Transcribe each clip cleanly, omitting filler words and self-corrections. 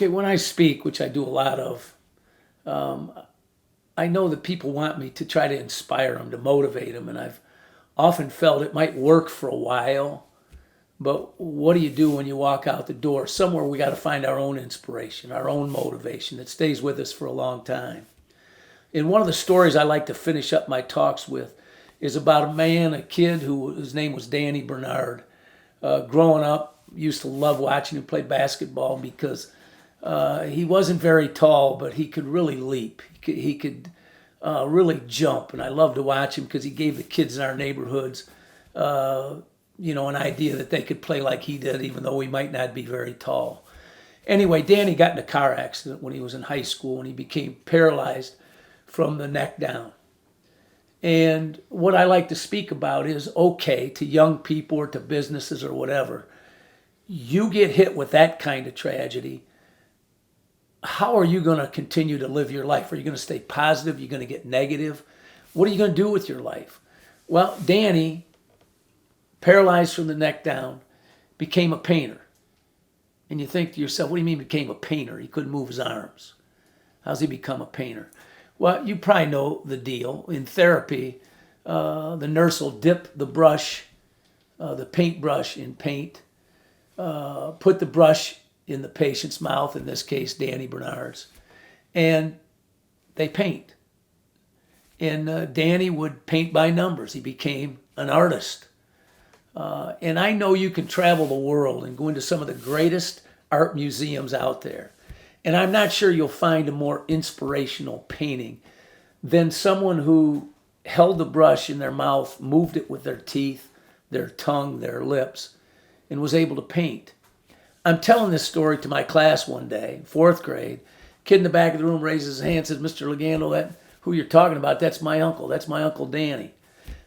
Okay, when I speak, which I do a lot of, I know that people want me to try to inspire them, to motivate them, and I've often felt it might work for a while, but what do you do when you walk out the door? Somewhere we got to find our own inspiration, our own motivation that stays with us for a long time. And one of the stories I like to finish up my talks with is about a kid whose name was Danny Bernard. Growing up, used to love watching him play basketball because he wasn't very tall, but he could really leap. He could really jump, and I loved to watch him because he gave the kids in our neighborhoods, an idea that they could play like he did, even though he might not be very tall. Anyway, Danny got in a car accident when he was in high school, and he became paralyzed from the neck down. And what I like to speak about is, okay, to young people or to businesses or whatever, you get hit with that kind of tragedy, how are you going to continue to live your life? Are you going to stay positive? Are you going to get negative? What are you going to do with your life? Well, Danny, paralyzed from the neck down, became a painter. And you think to yourself, what do you mean became a painter? He couldn't move his arms. How's he become a painter? Well, you probably know the deal. In therapy, the nurse will dip the brush, the paintbrush in paint, put the brush in the patient's mouth, in this case, Danny Bernard's, and they paint. And Danny would paint by numbers. He became an artist. And I know you can travel the world and go into some of the greatest art museums out there. And I'm not sure you'll find a more inspirational painting than someone who held the brush in their mouth, moved it with their teeth, their tongue, their lips, and was able to paint. I'm telling this story to my class one day, fourth grade. Kid in the back of the room raises his hand and says, Mr. Legando, that who you're talking about, that's my uncle. That's my Uncle Danny.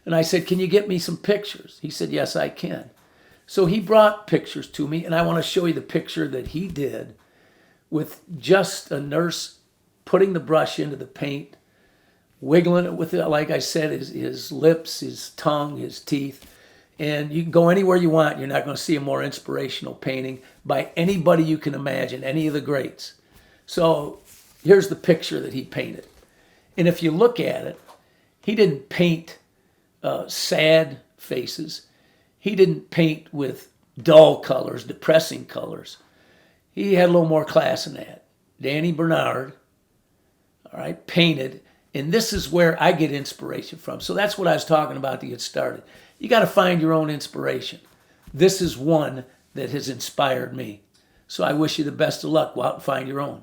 And I said, can you get me some pictures? He said, yes, I can. So he brought pictures to me, and I want to show you the picture that he did with just a nurse putting the brush into the paint, wiggling it with it, like I said, his lips, his tongue, his teeth. And you can go anywhere you want. You're not going to see a more inspirational painting by anybody you can imagine, any of the greats. So here's the picture that he painted. And if you look at it, he didn't paint sad faces. He didn't paint with dull colors, depressing colors. He had a little more class than that. Danny Bernard, all right, painted. And this is where I get inspiration from. So that's what I was talking about to get started. You got to find your own inspiration. This is one that has inspired me. So I wish you the best of luck. Go out and find your own.